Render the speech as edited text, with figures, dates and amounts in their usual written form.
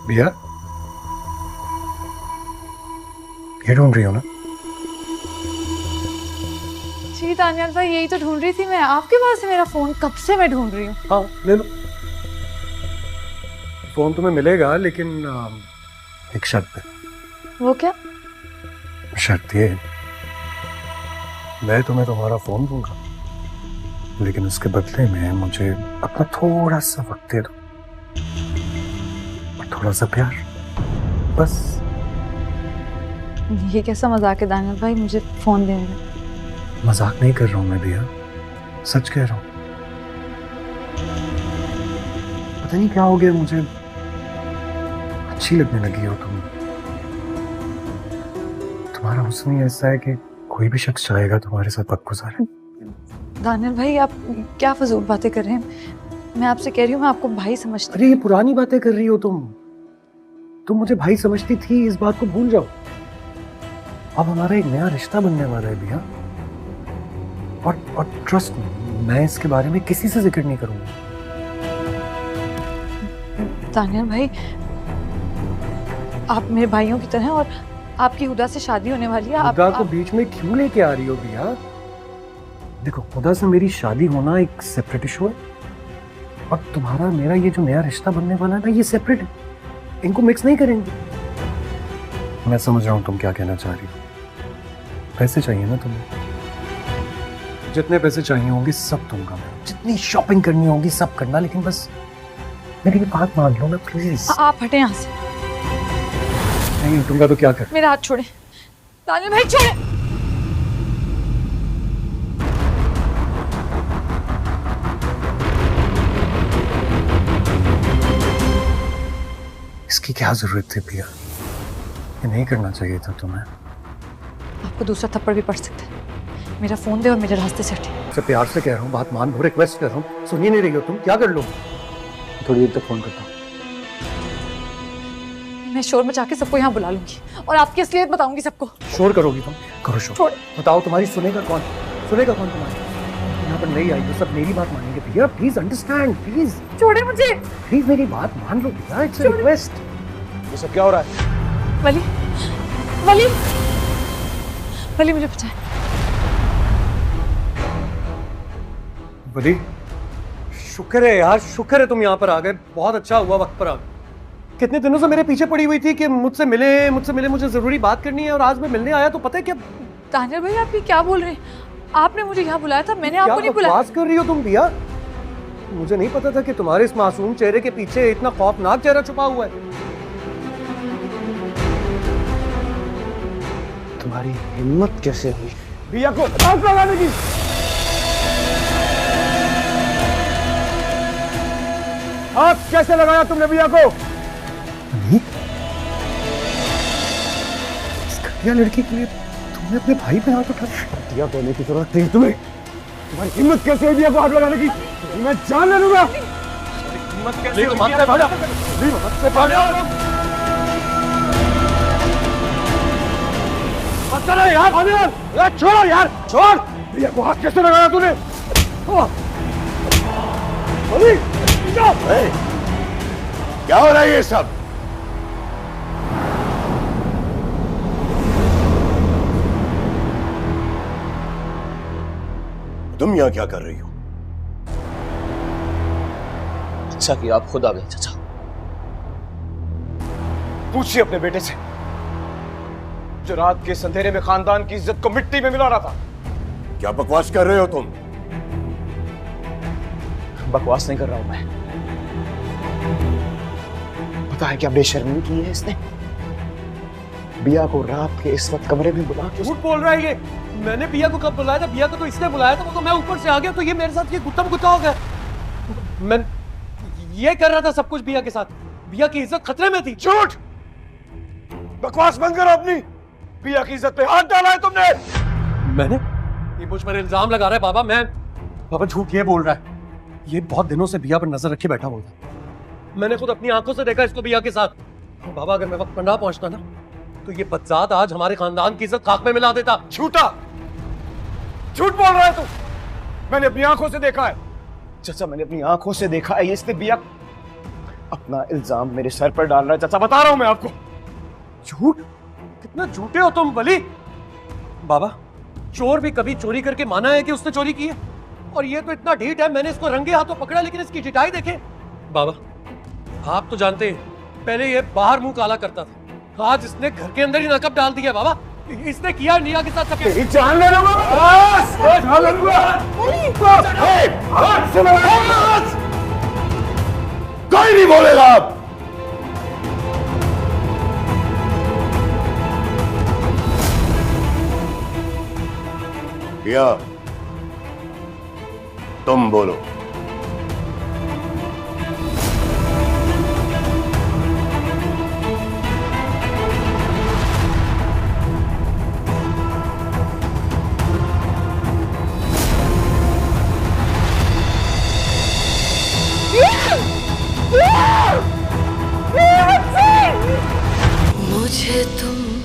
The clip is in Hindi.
भैया, ये ढूंढ रही हो ना? जी दानियाल भाई, यही तो ढूंढ रही थी मैं। आपके पास है मेरा फोन, कब से मैं ढूंढ रही हूँ। हाँ, ले लो। फोन तुम्हें मिलेगा, लेकिन एक शर्त पे। वो क्या? शर्त ये, मैं तुम्हें तुम्हारा फोन दूंगा, लेकिन उसके बदले में मुझे अपना थोड़ा सा वक्त दे दो और थोड़ा सा प्यार, बस। ये कैसा मजाक है दानियाल भाई, मुझे फोन देने में। मजाक नहीं कर रहा हूँ मैं भैया, सच कह रहा हूँ। पता नहीं क्या हो गया, मुझे अच्छी लगने लगी हो तुम। तुम्हारा हुस्न ही ऐसा है कि कोई भी शख्स चाहेगा तुम्हारे साथ वक्त गुजारे। दानियाल भाई, आप क्या फजूल बातें कर रहे हैं? मैं आपसे कह रही हूँ, मैं आपको भाई समझती। अरे ये पुरानी बातें कर रही हो तुम मुझे भाई समझती थी, इस बात को भूल जाओ। अब हमारा एक नया रिश्ता बनने वाला है भैया, और ट्रस्ट मी, मैं इसके बारे में किसी से जिक्र नहीं करूंगा। दानियाल भाई, आप मेरे भाइयों की तरह हैं और आपकी हुदा से शादी होने वाली है। हुदा को बीच में क्यों लेके आ रही हो भैया? देखो, हुदा से मेरी शादी होना एक सेपरेट इशू है, और तुम्हारा मेरा ये जो नया रिश्ता बनने वाला है ना, ये सेपरेट है। इनको मिक्स नहीं करेंगे। मैं समझ रहा हूँ तुम क्या कहना चाह रही हो। पैसे चाहिए ना तुम्हें? जितने पैसे चाहिए होंगे सब दूंगा मैं, जितनी शॉपिंग करनी होगी सब करना, लेकिन बस मेरी ये बात मान लो ना प्लीज। आप हटे यहाँ से। नहीं हटूंगा तो क्या कर? मेरा हाथ छोड़े दानियाल भाई, छोड़े। इसकी क्या जरूरत थी भैया? ये नहीं करना चाहिए था तुम्हें। आपको दूसरा थप्पड़ भी पड़ सकता है। मेरा फोन दे और मेरे रास्ते से हटे। से प्यार से कह रहा हूँ, बात मान लो, रिक्वेस्ट कर रहा हूँ, सुन ही नहीं रही हो तुम। क्या कर लो? थोड़ी देर तक फोन करता हूँ। मैं शोर मचा के सबको यहाँ बुला लूंगी और आपकी असलियत बताऊंगी सबको। शोर करोगी तुम? करो शोर। छोड़। बताओ, तुम्हारी सुनेगा कौन? सुनेगा कौन तुम्हारी? यहाँ पर नहीं आई तो सब मेरी बात मानेंगे भैया। Please understand, please. छोड़े मुझे। प्लीज मेरी बात मान लो भैया, इट्स अ रिक्वेस्ट। ये सब क्या हो रहा है? वली, वली, वली, मुझे बचाए। वली, शुक्र है यार, शुक्र है तुम यहाँ पर आ गए। बहुत अच्छा हुआ वक्त पर आ गए। कितने दिनों से मेरे पीछे पड़ी हुई थी कि मुझसे मिले, मुझे जरूरी बात करनी है, और आज मैं मिलने आया तो पता है क्या? दानियाल भाई, आप ये क्या बोल रहे हैं? आपने मुझे यहाँ बुलाया था, मैंने आपको नहीं बुलाया। क्या बकवास कर रही हो तुम भैया? मुझे नहीं पता था कि तुम्हारे इस मासूम चेहरे के पीछे इतना खौफनाक चेहरा छुपा हुआ है। तुम्हारी हिम्मत कैसे हुई भैया को आग लगाने की? आग कैसे लगाया तुमने भैया को? नहीं, इस घटिया लड़की के लिए तुमने अपने भाई पे हाथ उठा दिया? घटिया कहने की जरूरत नहीं तुम्हें। तुम्हारी हिम्मत कैसे हुई भैया को आग लगाने की? मैं जान ले लूंगा। हिम्मत कैसे हुई? चलो यार, यार छोड़ो यार, छोड़। भैया को हाथ कैसे लगाया तूने? क्या हो रहा है ये सब? तुम यहां क्या कर रही हो? अच्छा कि आप खुद आ गए चाचा। पूछिए अपने बेटे से, जो रात के अंधेरे में खानदान की इज्जत को मिट्टी में मिला रहा था। क्या बकवास कर रहे हो तुम? बकवास नहीं कर रहा हूं मैं। पता है क्या बेशर्मी की है इसने? बिया को रात के इस वक्त कमरे में बुला के। झूठ बोल रहा है ये। मैंने बिया को कब बुलाया था? बिया को तो इसने बुलाया था, वो तो मैं ऊपर से आ गया, तो ये मेरे साथ ये गुत्ता हो गया। मैं ये कर रहा था सब कुछ बिया के साथ। बिया की इज्जत खतरे में थी। झूठ! बकवास बंद करो अपनी। बिया की इज्जत पे हाथ डाला है तुमने। मैंने? ये मुझ पर इल्जाम लगा रहा है बाबा। बाबा झूठ ये बोल रहा है। ये बहुत दिनों से बिया पर नजर रखे बैठा हुआ था। मैंने खुद अपनी आंखों से देखा इसको बिया के साथ। बाबा, अगर मैं वक्त पर ना पहुंचता ना, तो ये बदजात आज हमारे खानदान की इज्जत खाक में मिला देता। झूठा! झूठ बोल रहा है तू। मैंने अपनी आंखों से देखा है। चाचा, मैंने अपनी आंखों से देखा है, इसने बिया अपना इल्जाम मेरे सर पर डाल रहा है चाचा, बता रहा हूं मैं आपको। झूठ? कितना झूठे हो तुम वली। बाबा, चोर भी कभी चोरी करके माना है कि उसने चोरी की है? और ये तो इतना ढीठ है, मैंने इसको रंगे हाथों पकड़ा लेकिन इसकी ढिठाई देखे। बाबा, आप तो जानते हैं पहले ये बाहर मुंह काला करता था, आज इसने घर के अंदर ही नकब डाल दिया। बाबा, इसने किया निया के साथ सब। जान ले लूंगा, जान ले लूंगा। कोई नहीं बोलेगा अब। या तुम बोलो। मुझे तुम